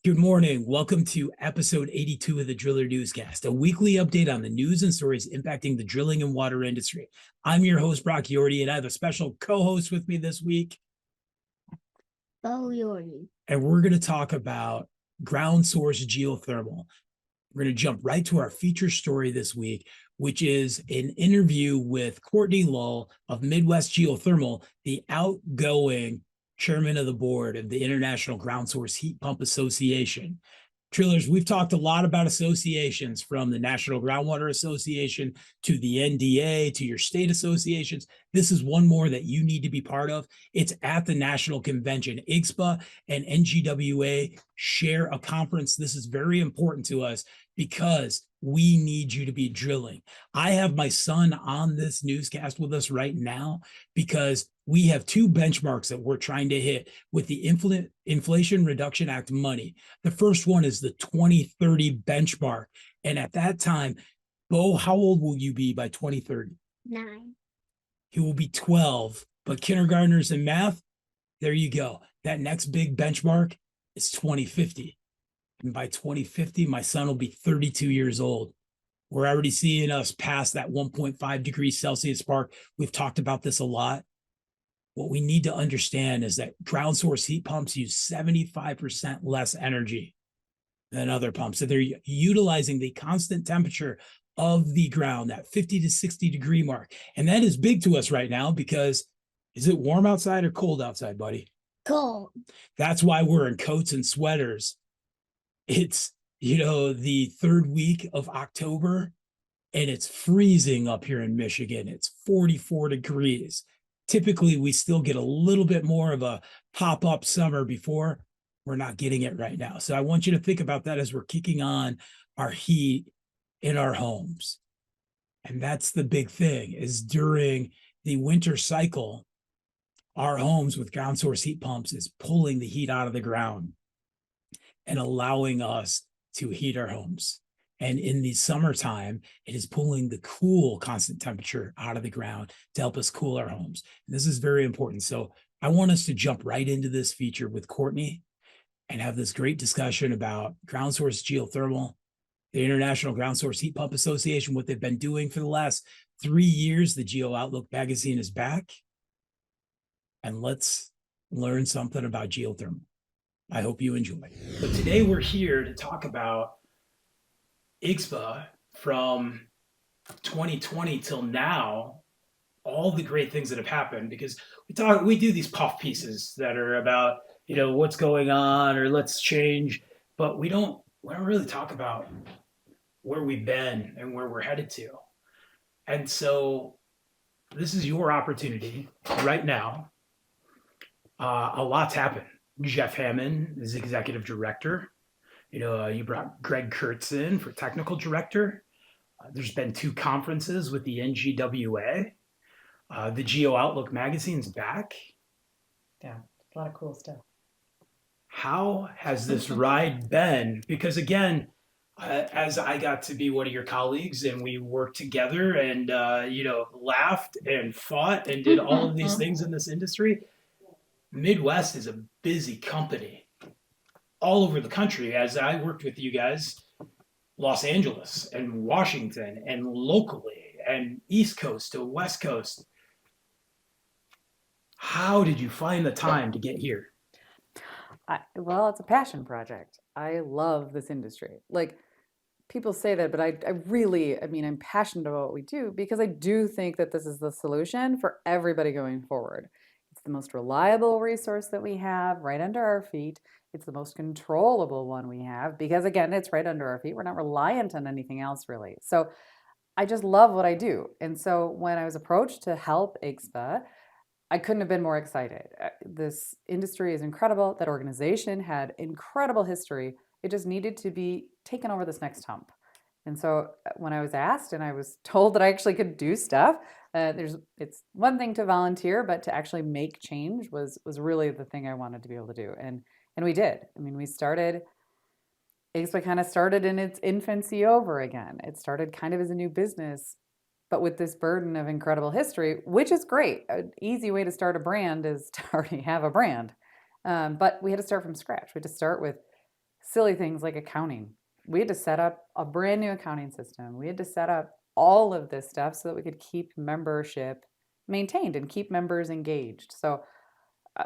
Good morning. Welcome to episode 82 of the Driller Newscast, a weekly update on the news and stories impacting the drilling and water industry. I'm your host, Brock Yordy, and I have a special co-host with me this week. Yordy. And we're going to talk about ground source geothermal. We're going to jump right to our feature story this week, which is an interview with Korney Lull of Midwest Geothermal, the outgoing chairman of the board of the International Ground Source Heat Pump Association. Drillers, we've talked a lot about associations, from the National Groundwater Association to the NDA to your state associations. This is one more that you need to be part of. It's at the National Convention. IGSHPA and NGWA share a conference. This is very important to us because we need you to be drilling. I have my son on this newscast with us right now because we have two benchmarks that we're trying to hit with the Inflation Reduction Act money. The first one is the 2030 benchmark. And at that time, Bo, how old will you be by 2030? 9. He will be 12, but kindergartners and math, there you go. That next big benchmark is 2050. And by 2050, my son will be 32 years old. We're already seeing us pass that 1.5 degrees Celsius mark. We've talked about this a lot. What we need to understand is that ground source heat pumps use 75% less energy than other pumps. So they're utilizing the constant temperature of the ground, that 50 to 60 degree mark. And that is big to us right now because is it warm outside or cold outside, buddy? Cold. That's why we're in coats and sweaters. It's, the third week of October and it's freezing up here in Michigan. It's 44 degrees. Typically, we still get a little bit more of a pop-up summer before. We're not getting it right now. So I want you to think about that as we're kicking on our heat in our homes. And that's the big thing, is during the winter cycle, our homes with ground source heat pumps is pulling the heat out of the ground and allowing us to heat our homes. And in the summertime, it is pulling the cool constant temperature out of the ground to help us cool our homes. And this is very important. So I want us to jump right into this feature with Korney and have this great discussion about ground source geothermal, the International Ground Source Heat Pump Association, what they've been doing for the last 3 years. The Geo Outlook magazine is back. And let's learn something about geothermal. I hope you enjoy. So today we're here to talk about IGSHPA from 2020 till now, all the great things that have happened, because we do these puff pieces that are about, what's going on or let's change, but we don't really talk about where we've been and where we're headed to. And so this is your opportunity right now. A lot's happened. Jeff Hammond is executive director. You brought Greg Kurtz in for technical director. There's been 2 conferences with the NGWA. The Geo Outlook magazine's back. Yeah, a lot of cool stuff. How has this ride been? Because again, as I got to be one of your colleagues and we worked together and, laughed and fought and did all of these things in this industry, Midwest is a busy company all over the country. As I worked with you guys, Los Angeles and Washington and locally and East Coast to West Coast. How did you find the time to get here? Well, it's a passion project. I love this industry. Like, people say that, but I'm passionate about what we do because I do think that this is the solution for everybody going forward. It's the most reliable resource that we have right under our feet. It's the most controllable one we have because, again, it's right under our feet. We're not reliant on anything else, really. So I just love what I do. And so when I was approached to help IGSHPA, I couldn't have been more excited. This industry is incredible. That organization had incredible history. It just needed to be taken over this next hump. And so when I was asked and I was told that I actually could do stuff, it's one thing to volunteer, but to actually make change was really the thing I wanted to be able to do. And we did. I mean, IGSHPA kind of started in its infancy over again. It started kind of as a new business, but with this burden of incredible history, which is great. An easy way to start a brand is to already have a brand. But we had to start from scratch. We had to start with silly things like accounting. We had to set up a brand new accounting system. We had to set up all of this stuff so that we could keep membership maintained and keep members engaged. So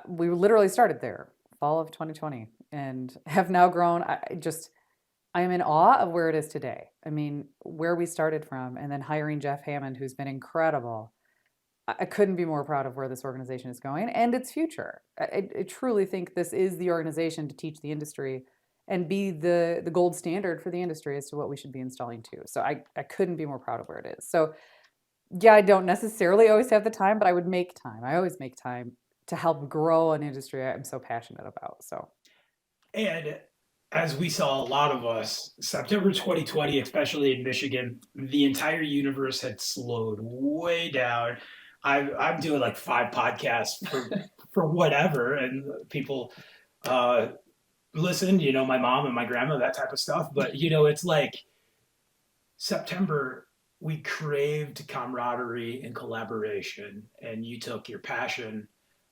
we literally started there, fall of 2020, and have now grown. I am in awe of where it is today. I mean, where we started from, and then hiring Jeff Hammond, who's been incredible. I couldn't be more proud of where this organization is going and its future. I truly think this is the organization to teach the industry and be the gold standard for the industry as to what we should be installing to. So I couldn't be more proud of where it is. So yeah, I don't necessarily always have the time, but I would make time. I always make time to help grow an industry I'm so passionate about. So, And as we saw, a lot of us, September 2020, especially in Michigan, the entire universe had slowed way down. I'm doing like 5 podcasts for whatever, and people listen, my mom and my grandma, that type of stuff. But, it's like September, we craved camaraderie and collaboration, and you took your passion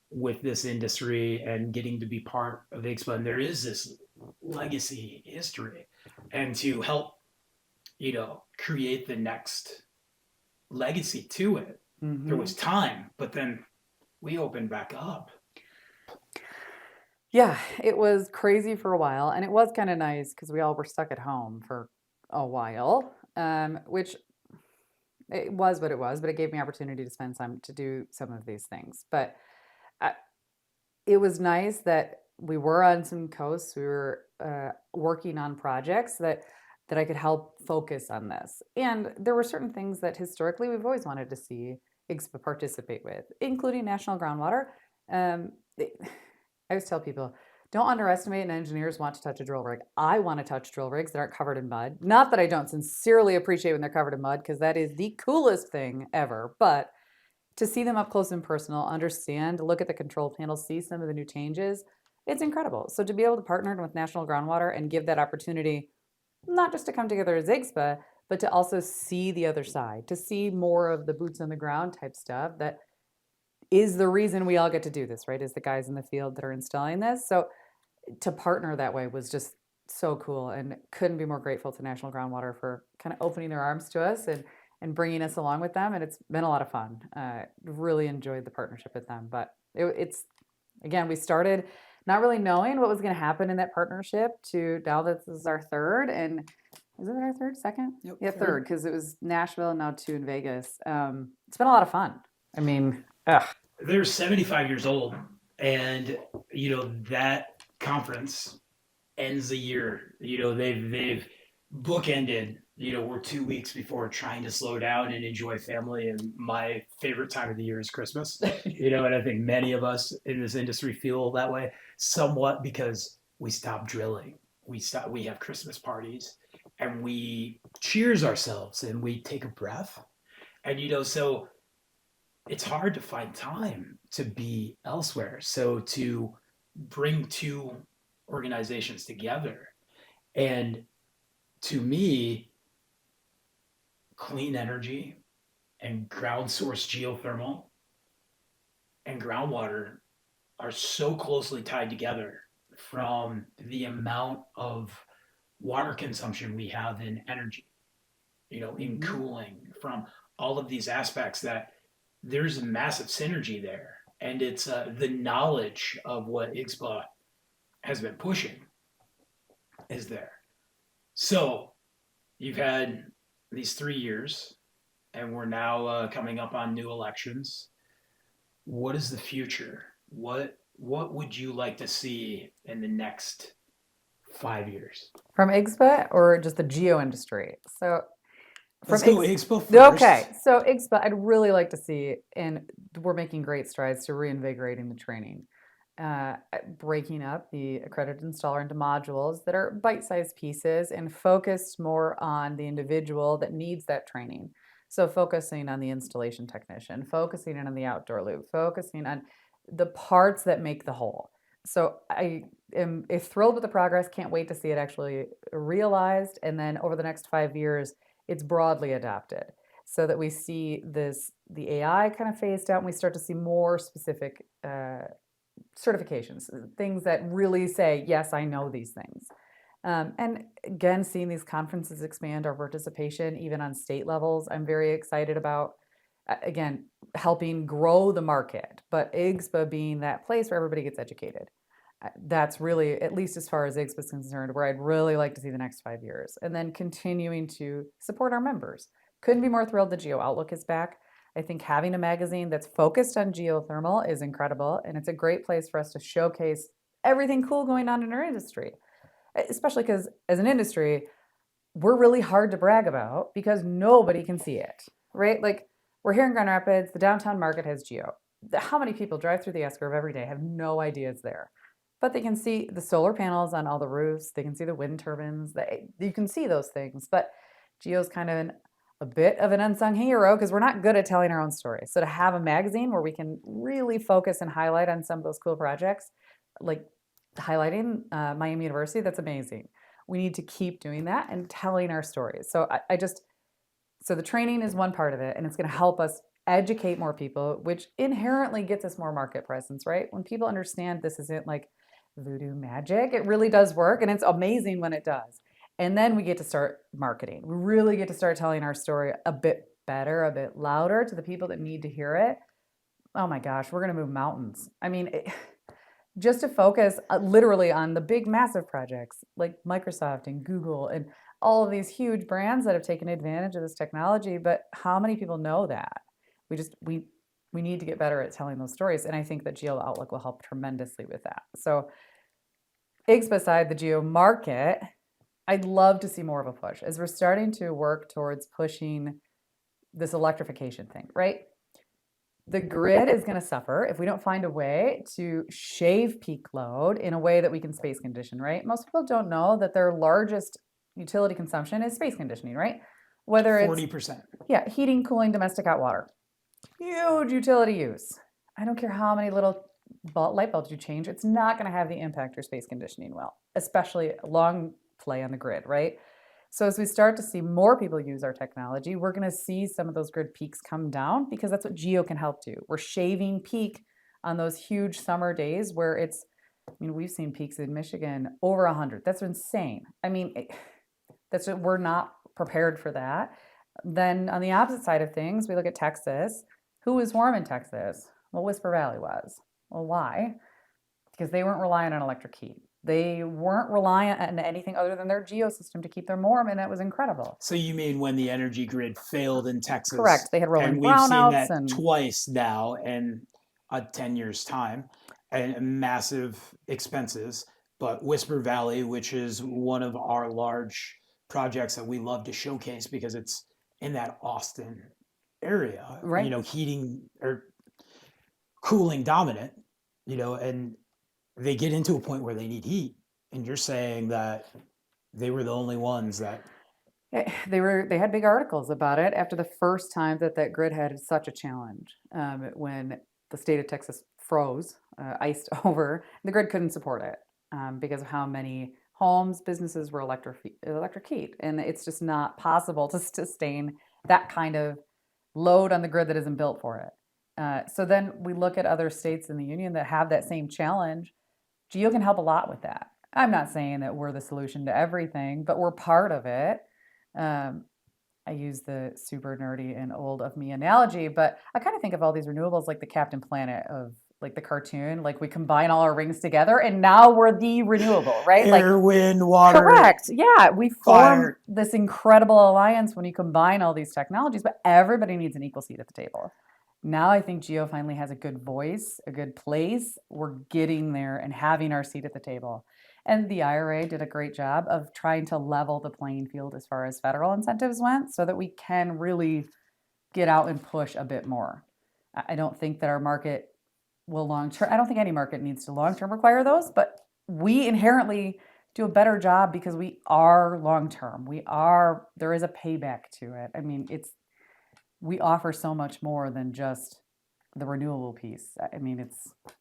with this industry and getting to be part of IGSHPA. And there is this legacy history, and to help, create the next legacy to it. There was time, but then we opened back up. Yeah, it was crazy for a while, and it was kind of nice because we all were stuck at home for a while, which it was what it was, but it gave me opportunity to spend time to do some of these things. But uh, it was nice that we were on some coasts. We were working on projects that I could help focus on this. And there were certain things that historically we've always wanted to see IGSHPA participate with, including national groundwater. I always tell people, don't underestimate an engineer's want to touch a drill rig. I want to touch drill rigs that aren't covered in mud. Not that I don't sincerely appreciate when they're covered in mud, because that is the coolest thing ever. But to see them up close and personal, understand, look at the control panel, see some of the new changes, it's incredible. So to be able to partner with National Groundwater and give that opportunity, not just to come together as IGSHPA, but to also see the other side, to see more of the boots on the ground type stuff that is the reason we all get to do this, right? Is the guys in the field that are installing this. So to partner that way was just so cool, and couldn't be more grateful to National Groundwater for kind of opening their arms to us and bringing us along with them. And it's been a lot of fun. Really enjoyed the partnership with them. But it's, again, we started not really knowing what was going to happen in that partnership to now this is our third. And is it our third, second? Yep, yeah, third, because it was Nashville and now 2 in Vegas. It's been a lot of fun. I mean, they're 75 years old, and that conference ends the year. They've bookended. We're 2 weeks before trying to slow down and enjoy family, and my favorite time of the year is Christmas. And I think many of us in this industry feel that way somewhat, because we stop drilling, we have Christmas parties, and we cheers ourselves and we take a breath, and so it's hard to find time to be elsewhere. So to bring 2 organizations together, and to me, clean energy and ground source geothermal and groundwater are so closely tied together, from the amount of water consumption we have in energy, in cooling, from all of these aspects, that there's a massive synergy there. And it's the knowledge of what IGSHPA has been pushing is there. So you've had these 3 years, and we're now coming up on new elections. What is the future? What would you like to see in the next 5 years? From IGSHPA or just the geo industry? So let's go IGSHPA first. Okay, so IGSHPA, I'd really like to see, and we're making great strides to reinvigorating the training, breaking up the accredited installer into modules that are bite-sized pieces and focused more on the individual that needs that training. So focusing on the installation technician, focusing on the outdoor loop, focusing on the parts that make the whole. So I am thrilled with the progress, can't wait to see it actually realized, and then over the next 5 years, it's broadly adopted, so that we see the AI kind of phased out, and we start to see more specific certifications, things that really say, yes, I know these things. And again, seeing these conferences expand our participation, even on state levels, I'm very excited about, again, helping grow the market, but IGSHPA being that place where everybody gets educated. That's really, at least as far as IGSHPA is concerned, where I'd really like to see the next 5 years. And then continuing to support our members. Couldn't be more thrilled the Geo Outlook is back. I think having a magazine that's focused on geothermal is incredible, and it's a great place for us to showcase everything cool going on in our industry, especially because as an industry, we're really hard to brag about because nobody can see it, right? Like we're here in Grand Rapids, the downtown market has geo. How many people drive through the S-curve every day have no idea it's there, but they can see the solar panels on all the roofs. They can see the wind turbines. You can see those things, but geo's kind of a bit of an unsung hero because we're not good at telling our own story. So to have a magazine where we can really focus and highlight on some of those cool projects, like highlighting Miami University, that's amazing. We need to keep doing that and telling our stories. So so the training is one part of it, and it's going to help us educate more people, which inherently gets us more market presence, right? When people understand this isn't like voodoo magic, it really does work, and it's amazing when it does. And then we get to start marketing. We really get to start telling our story a bit better, a bit louder to the people that need to hear it. Oh my gosh, we're going to move mountains. I mean, just to focus literally on the big, massive projects like Microsoft and Google and all of these huge brands that have taken advantage of this technology. But how many people know that? We need to get better at telling those stories. And I think that Geo Outlook will help tremendously with that. So IGSHPA aside, the geo market, I'd love to see more of a push as we're starting to work towards pushing this electrification thing, right? The grid is going to suffer if we don't find a way to shave peak load in a way that we can space condition, right? Most people don't know that their largest utility consumption is space conditioning, right? Whether it's 40%. Yeah, heating, cooling, domestic hot water. Huge utility use. I don't care how many little light bulbs you change, it's not going to have the impact your space conditioning will, especially long play on the grid, right? So as we start to see more people use our technology, we're going to see some of those grid peaks come down because that's what geo can help do. We're shaving peak on those huge summer days where we've seen peaks in Michigan over 100. That's insane. We're not prepared for that. Then on the opposite side of things, we look at Texas. Who was warm in Texas? Well, Whisper Valley was. Well, why? Because they weren't relying on electric heat. They weren't reliant on anything other than their geosystem to keep them warm, and it was incredible. So you mean when the energy grid failed in Texas? Correct. They had rolling and we've seen brownouts that twice now in 10 years' time, and massive expenses. But Whisper Valley, which is one of our large projects that we love to showcase because it's in that Austin area, right. Heating or cooling dominant, and they get into a point where they need heat. And you're saying that they were the only ones that They had big articles about it after the first time that grid had such a challenge, when the state of Texas froze, iced over. The grid couldn't support it because of how many homes, businesses were electric heat, and it's just not possible to sustain that kind of load on the grid that isn't built for it. So then we look at other states in the union that have that same challenge. Geo can help a lot with that. I'm not saying that we're the solution to everything, but we're part of it. I use the super nerdy and old of me analogy, but I kind of think of all these renewables like the Captain Planet of like the cartoon, like we combine all our rings together and now we're the renewable, right? air, wind, water. Correct. Yeah, we form fire. this incredible alliance when you combine all these technologies, but everybody needs an equal seat at the table. Now I think Geo finally has a good voice, a good place. We're getting there and having our seat at the table. And the IRA did a great job of trying to level the playing field as far as federal incentives went so that we can really get out and push a bit more. I don't think that our market will long-term, I don't think any market needs to long-term require those, but we inherently do a better job because we are long-term. There is a payback to it. I mean, we offer so much more than just the renewable piece. I mean,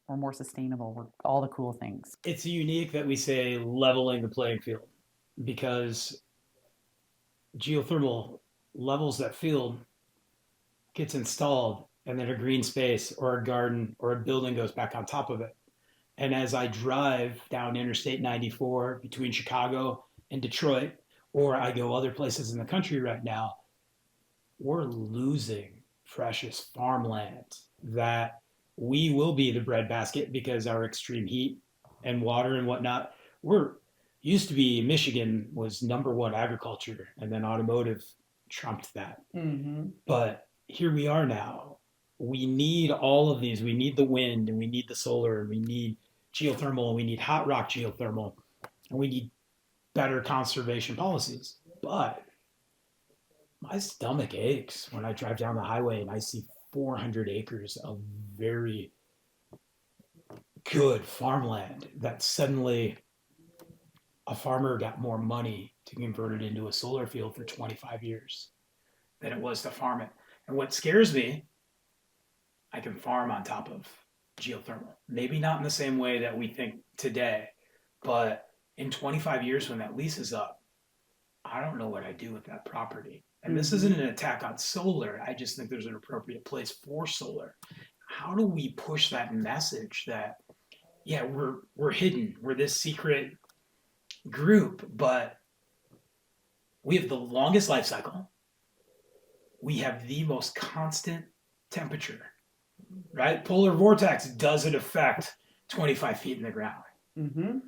we're more sustainable. We're all the cool things. It's unique that we say leveling the playing field because geothermal levels that field, gets installed, and then a green space or a garden or a building goes back on top of it. And as I drive down Interstate 94 between Chicago in Detroit, or I go other places in the country right now, we're losing precious farmland that we will be the breadbasket because our extreme heat and water and whatnot. We're used to be Michigan was number one agriculture, and then automotive trumped that. Mm-hmm. But here we are now. We need all of these. We need the wind, and we need the solar, and we need geothermal, and we need hot rock geothermal, and we need better conservation policies. But my stomach aches when I drive down the highway and I see 400 acres of very good farmland that suddenly a farmer got more money to convert it into a solar field for 25 years than it was to farm it. And what scares me, I can farm on top of geothermal. Maybe not in the same way that we think today, but in 25 years when that lease is up, I don't know what I do with that property. And this isn't an attack on solar. I just think there's an appropriate place for solar. How do we push that message that, yeah, we're hidden, we're this secret group, but we have the longest life cycle. We have the most constant temperature, right? Polar vortex doesn't affect 25 feet in the ground. Mm-hmm.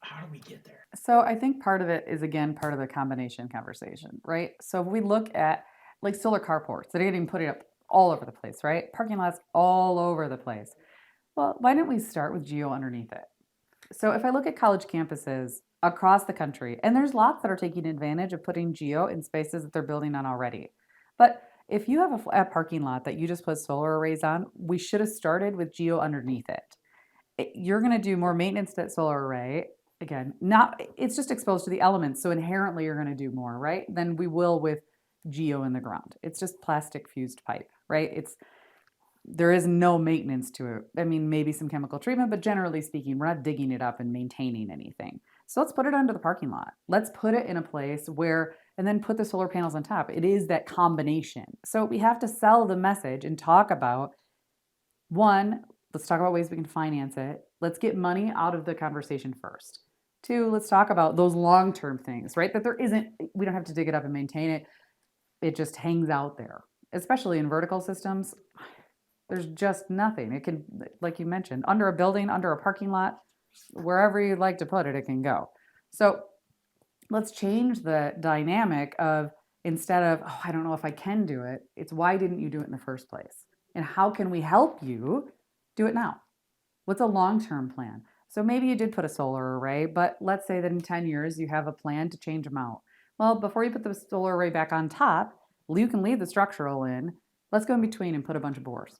How do we get there? So I think part of it is, again, part of the combination conversation, right? So if we look at like solar carports that are getting put up all over the place, right? Parking lots all over the place. Well, why don't we start with geo underneath it? So if I look at college campuses across the country, and there's lots that are taking advantage of putting geo in spaces that they're building on already. But if you have a parking lot that you just put solar arrays on, we should have started with geo underneath it. You're going to do more maintenance to that solar array. Again, not it's just exposed to the elements, so inherently you're going to do more, right? Than we will with geo in the ground. It's just plastic fused pipe, right? There is no maintenance to it. I mean, maybe some chemical treatment, but generally speaking, we're not digging it up and maintaining anything. So let's put it under the parking lot. Let's put it in a place where, and then put the solar panels on top. It is that combination. So we have to sell the message and talk about, one, let's talk about ways we can finance it. Let's get money out of the conversation first. Two, let's talk about those long-term things, right? That we don't have to dig it up and maintain it. It just hangs out there, especially in vertical systems. There's just nothing. It can, like you mentioned, under a building, under a parking lot, wherever you'd like to put it, it can go. So let's change the dynamic of, instead of, oh, I don't know if I can do it, it's why didn't you do it in the first place? And how can we help you do it now? What's a long-term plan? So maybe you did put a solar array, but let's say that in 10 years you have a plan to change them out. Well, before you put the solar array back on top, you can leave the structural in. Let's go in between and put a bunch of bores.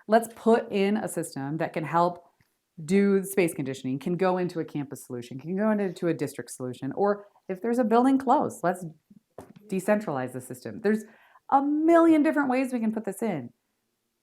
Let's put in a system that can help do space conditioning, can go into a campus solution, can go into a district solution, or if there's a building close, let's decentralize the system. There's a million different ways we can put this in,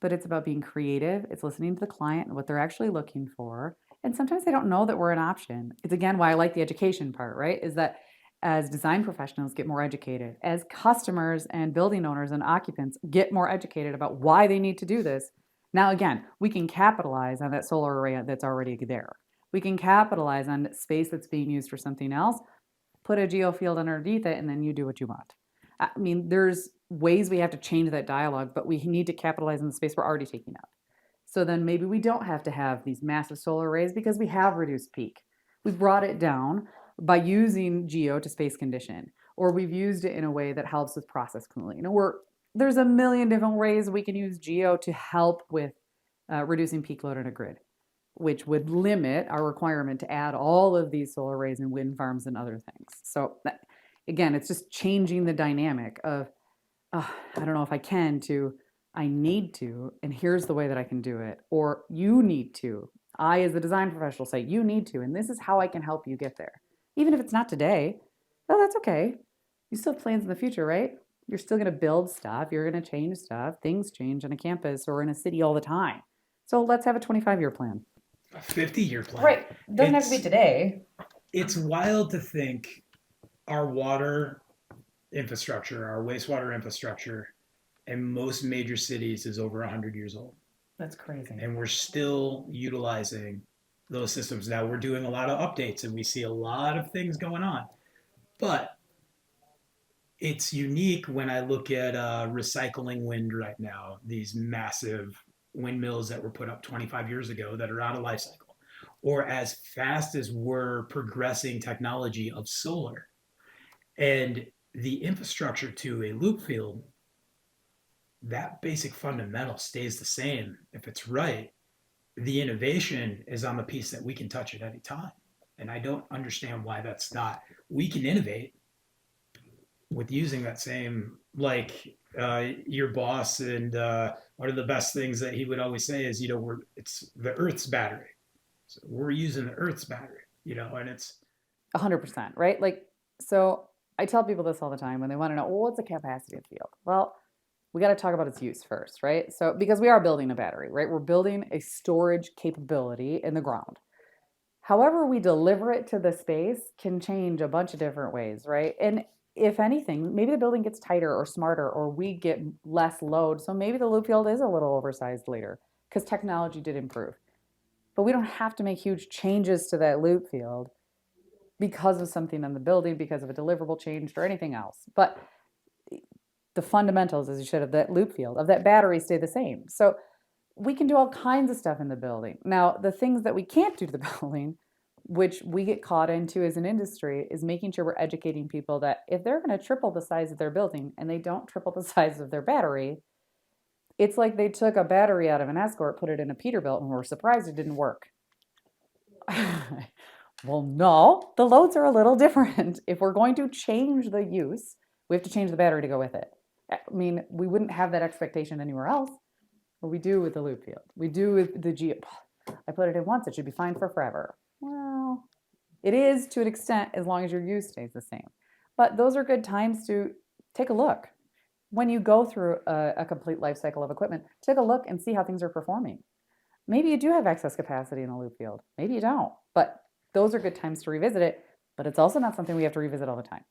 but it's about being creative. It's listening to the client and what they're actually looking for. And sometimes they don't know that we're an option. It's, again, why I like the education part, right? Is that as design professionals get more educated, as customers and building owners and occupants get more educated about why they need to do this, now, again, we can capitalize on that solar array that's already there. We can capitalize on space that's being used for something else, put a geofield underneath it, and then you do what you want. I mean, there's ways we have to change that dialogue, but we need to capitalize on the space we're already taking up. So then maybe we don't have to have these massive solar arrays because we have reduced peak. We've brought it down by using geo to space condition, or we've used it in a way that helps with process cooling. There's a million different ways we can use geo to help with reducing peak load on a grid, which would limit our requirement to add all of these solar arrays and wind farms and other things. So again, it's just changing the dynamic of, I don't know if I can, to I need to, and here's the way that I can do it. Or you need to. I, as a design professional, say you need to, and this is how I can help you get there. Even if it's not today, well, that's okay. You still have plans in the future, right? You're still going to build stuff. You're going to change stuff. Things change on a campus or in a city all the time. So let's have a 25-year plan. A 50-year plan. Right. It doesn't have to be today. It's wild to think our water infrastructure, our wastewater infrastructure in most major cities is over 100 years old. That's crazy. And we're still utilizing those systems. Now we're doing a lot of updates and we see a lot of things going on. But it's unique when I look at recycling wind right now, these massive windmills that were put up 25 years ago that are out of life cycle, or as fast as we're progressing technology of solar. And the infrastructure to a loop field, that basic fundamental stays the same if it's right. The innovation is on the piece that we can touch at any time. And I don't understand why that's not. We can innovate with using that same, like your boss, and one of the best things that he would always say is, it's the Earth's battery. So we're using the Earth's battery, and it's 100%, right? Like, so I tell people this all the time when they want to know, well, what's the capacity of the field? Well, we got to talk about its use first, right? So, because we are building a battery, right? We're building a storage capability in the ground. However, we deliver it to the space can change a bunch of different ways, right? And if anything, maybe the building gets tighter or smarter, or we get less load. So maybe the loop field is a little oversized later because technology did improve. But we don't have to make huge changes to that loop field because of something in the building, because of a deliverable changed or anything else. But the fundamentals, as you said, of that loop field, of that battery stay the same. So we can do all kinds of stuff in the building. Now, the things that we can't do to the building, which we get caught into as an industry, is making sure we're educating people that if they're going to triple the size of their building and they don't triple the size of their battery, it's like they took a battery out of an Escort, put it in a Peterbilt, and were surprised it didn't work. Well, no, the loads are a little different. If we're going to change the use, we have to change the battery to go with it. I mean, we wouldn't have that expectation anywhere else, but we do with the loop field. We do with the Geo. I put it in once, it should be fine for forever. Well, it is to an extent as long as your use stays the same. But those are good times to take a look. When you go through a complete life cycle of equipment, take a look and see how things are performing. Maybe you do have excess capacity in the loop field. Maybe you don't. But those are good times to revisit it. But it's also not something we have to revisit all the time,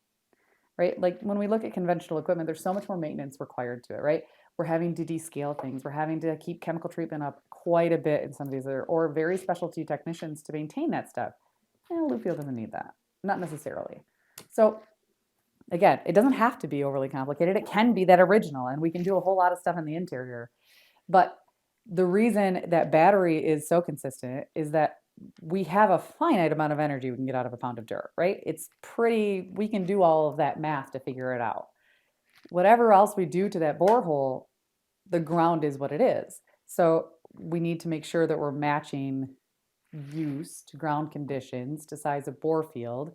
right? Like when we look at conventional equipment, there's so much more maintenance required to it, right? We're having to descale things. We're having to keep chemical treatment up quite a bit in some of these, or very specialty technicians to maintain that stuff. Loop field doesn't need that, not necessarily. So again, it doesn't have to be overly complicated. It can be that original, and we can do a whole lot of stuff in the interior. But the reason that battery is so consistent is that we have a finite amount of energy we can get out of a pound of dirt, right? We can do all of that math to figure it out. Whatever else we do to that borehole, the ground is what it is. So we need to make sure that we're matching use to ground conditions, to size of bore field,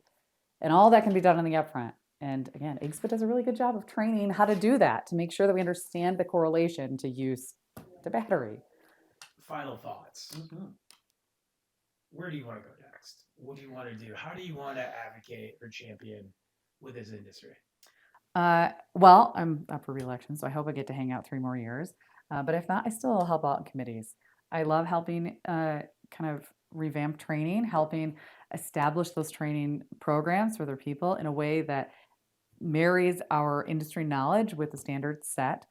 and all that can be done in the upfront. And again, IGSHPA does a really good job of training how to do that, to make sure that we understand the correlation to use to battery. Final thoughts. Mm-hmm. Where do you want to go next? What do you want to do? How do you want to advocate or champion with this industry? Well, I'm up for re-election, so I hope I get to hang out 3 more years. But if not, I still help out in committees. I love helping kind of revamp training, helping establish those training programs for their people in a way that marries our industry knowledge with the standards set.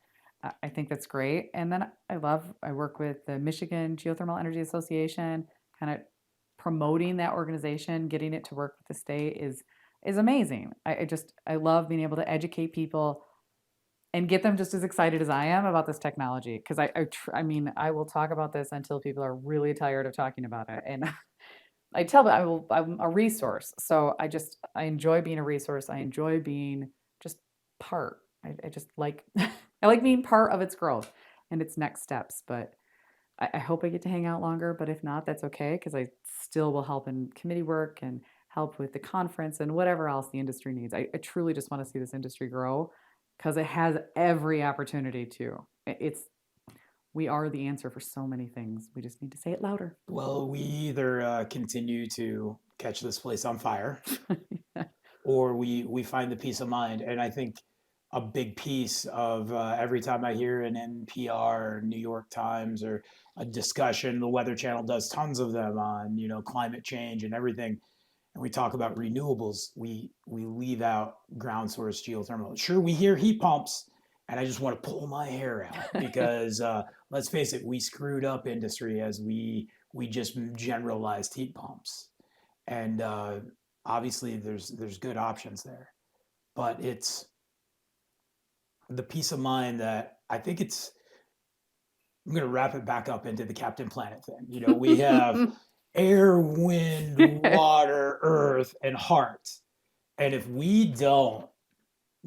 I think that's great. And then I work with the Michigan Geothermal Energy Association, kind of promoting that organization, getting it to work with the state is amazing. I love being able to educate people and get them just as excited as I am about this technology. Because I mean, I will talk about this until people are really tired of talking about it. And I tell them I'm a resource. So I enjoy being a resource. I enjoy being just part. I just like, I like being part of its growth and its next steps. But I hope I get to hang out longer. But if not, that's okay. Because I still will help in committee work and help with the conference and whatever else the industry needs. I truly just want to see this industry grow because it has every opportunity to. We are the answer for so many things. We just need to say it louder. Well, we either continue to catch this place on fire or we find the peace of mind. And I think a big piece of every time I hear an NPR, or New York Times, or a discussion, the Weather Channel does tons of them on, climate change and everything. And we talk about renewables, we leave out ground source geothermal. Sure, we hear heat pumps, and I just want to pull my hair out because let's face it, we screwed up industry as we we just generalized heat pumps. And obviously there's good options there, but it's the peace of mind that I think I'm going to wrap it back up into the Captain Planet thing. You know, we have air, wind, water, earth, and heart. And if we don't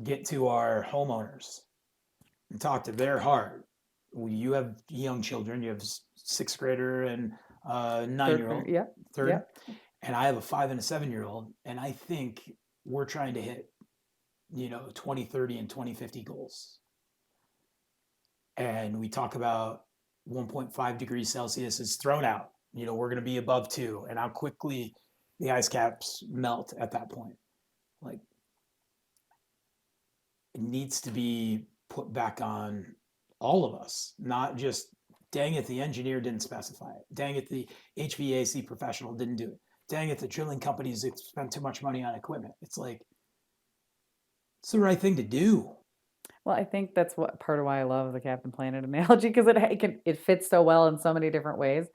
get to our homeowners and talk to their heart, you have young children, you have sixth grader and 9-year-old, Yep. third, Yep. and I have a 5 and a 7-year-old. And I think we're trying to hit, 2030 and 2050 goals. And we talk about 1.5 degrees Celsius is thrown out. We're going to be above 2, and how quickly the ice caps melt at that point. Like, it needs to be put back on all of us, not just, dang it, the engineer didn't specify it. Dang it, the HVAC professional didn't do it. Dang it, the drilling companies spent too much money on equipment. It's like, it's the right thing to do. Well, I think that's what part of why I love the Captain Planet analogy, because it fits so well in so many different ways.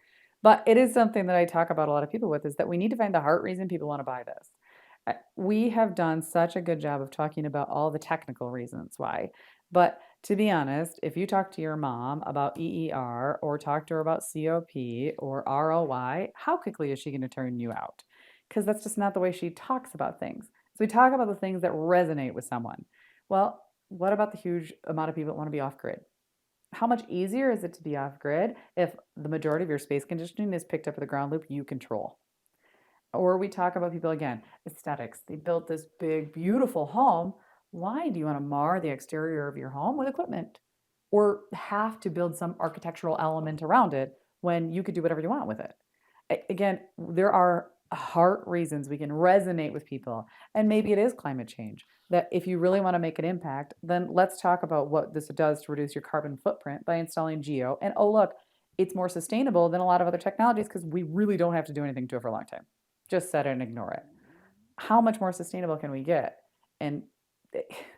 But it is something that I talk about a lot of people with, is that we need to find the heart reason people want to buy this. We have done such a good job of talking about all the technical reasons why. But to be honest, if you talk to your mom about EER or talk to her about COP or ROI, how quickly is she going to turn you out? Because that's just not the way she talks about things. So we talk about the things that resonate with someone. Well, what about the huge amount of people that want to be off grid? How much easier is it to be off grid if the majority of your space conditioning is picked up at the ground loop you control? Or we talk about people again, aesthetics. They built this big, beautiful home. Why do you want to mar the exterior of your home with equipment? Or have to build some architectural element around it when you could do whatever you want with it? Again, there are heart reasons we can resonate with people. And maybe it is climate change. That if you really want to make an impact, then let's talk about what this does to reduce your carbon footprint by installing geo. And oh, look, it's more sustainable than a lot of other technologies because we really don't have to do anything to it for a long time. Just set it and ignore it. How much more sustainable can we get? And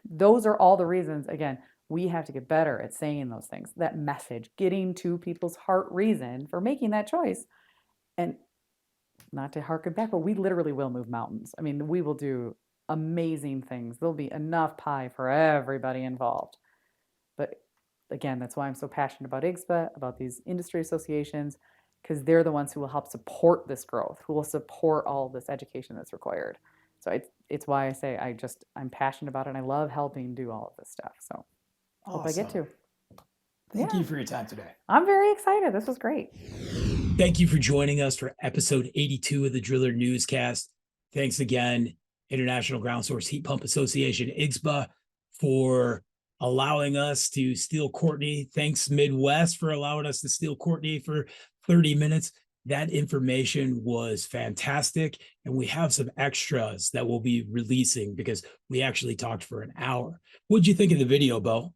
those are all the reasons, again, we have to get better at saying those things, that message, getting to people's heart reason for making that choice. And not to harken back, but we literally will move mountains. I mean, we will do amazing things. There'll be enough pie for everybody involved. But again, that's why I'm so passionate about IGSHPA, about these industry associations, because they're the ones who will help support this growth, who will support all this education that's required. So it's why I say I'm passionate about it, and I love helping do all of this stuff. So hope I get to. Thank you for your time today. I'm very excited. This was great. Thank you for joining us for episode 82 of the Driller Newscast. Thanks again, International Ground Source Heat Pump Association, IGSHPA, for allowing us to steal Korney. Thanks, Midwest, for allowing us to steal Korney for 30 minutes. That information was fantastic. And we have some extras that we'll be releasing because we actually talked for an hour. What'd you think of the video, Bo?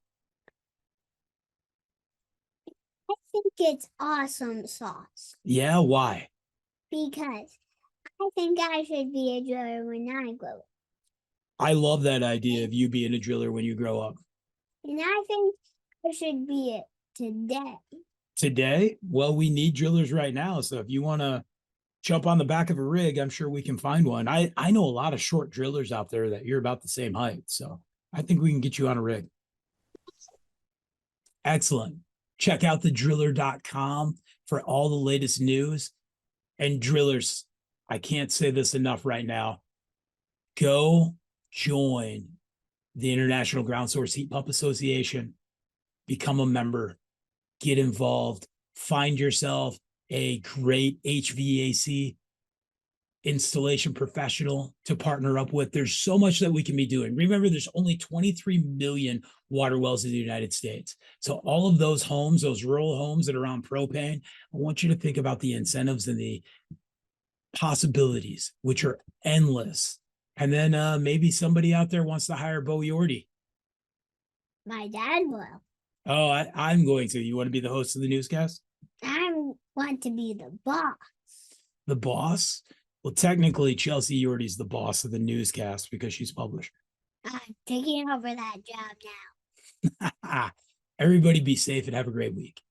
I think it's awesome sauce. Yeah, why? Because I think I should be a driller when I grow up. I love that idea of you being a driller when you grow up. And I think I should be it today. Today? Well, we need drillers right now. So if you want to jump on the back of a rig, I'm sure we can find one. I know a lot of short drillers out there that you're about the same height. So I think we can get you on a rig. Excellent. Check out thedriller.com for all the latest news. And drillers, I can't say this enough right now. Go join the International Ground Source Heat Pump Association. Become a member. Get involved. Find yourself a great HVAC installation professional to partner up with. There's so much that we can be doing. Remember, there's only 23 million water wells in the United States. So all of those homes, those rural homes that are on propane, I want you to think about the incentives and the possibilities, which are endless. And then maybe somebody out there wants to hire Bo Yordy. My dad will. Oh, I'm going to. You want to be the host of the newscast? I want to be the boss. The boss? Well, technically, Chelsea Yordy's the boss of the newscast because she's publisher. I'm taking over that job now. Everybody be safe and have a great week.